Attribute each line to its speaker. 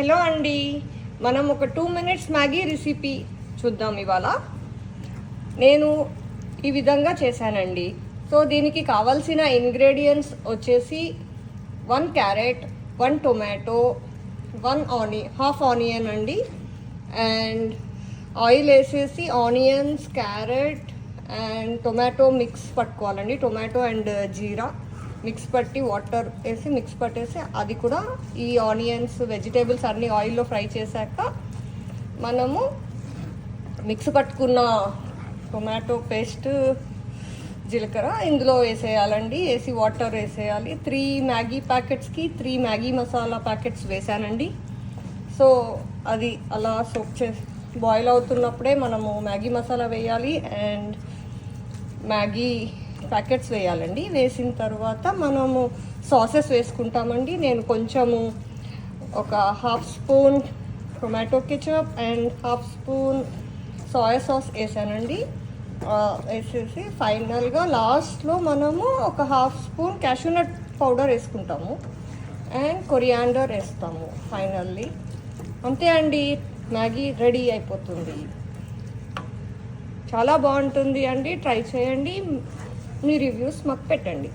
Speaker 1: Hello అండి, మనం ఒక 2 minutes మ్యాగీ రెసిపీ చూద్దాం. ఇవాళ నేను ఈ విధంగా చేశానండి. సో దీనికి కావాల్సిన ఇంగ్రీడియంట్స్ వచ్చేసి 1 క్యారెట్, 1 టొమాటో, హాఫ్ ఆనియన్ అండి. అండ్ ఆయిల్ వేసేసి onions, carrot and tomato mix పట్టుకోవాలండి. టొమాటో అండ్ జీరా మిక్స్ పట్టి వాటర్ వేసి మిక్స్ పట్టేసి అది కూడా ఈ ఆనియన్స్ వెజిటేబుల్స్ అన్నీ ఆయిల్లో ఫ్రై చేశాక మనము మిక్స్ పట్టుకున్న టొమాటో పేస్ట్, జీలకర్ర ఇందులో వేసేయాలండి. వేసి వాటర్ వేసేయాలి. 3 మ్యాగీ ప్యాకెట్స్కి 3 మ్యాగీ మసాలా ప్యాకెట్స్ వేసానండి. సో అది అలా సోక్ చేసి బాయిల్ అవుతున్నప్పుడే మనము మ్యాగీ మసాలా వేయాలి అండ్ మ్యాగీ ప్యాకెట్స్ వేయాలండి. వేసిన తర్వాత మనము సాసెస్ వేసుకుంటామండి. నేను కొంచెము ఒక half spoon tomato ketchup and half spoon soya sauce వేసానండి. వేసేసి ఫైనల్గా లాస్ట్లో మనము ఒక హాఫ్ స్పూన్ క్యాషూనట్ పౌడర్ వేసుకుంటాము అండ్ కొరియాండర్ వేస్తాము ఫైనల్లీ. అంతే అండి, మ్యాగీ రెడీ అయిపోతుంది. చాలా బాగుంటుంది అండి, ట్రై చేయండి. మీ రివ్యూస్ మాకు పెట్టండి.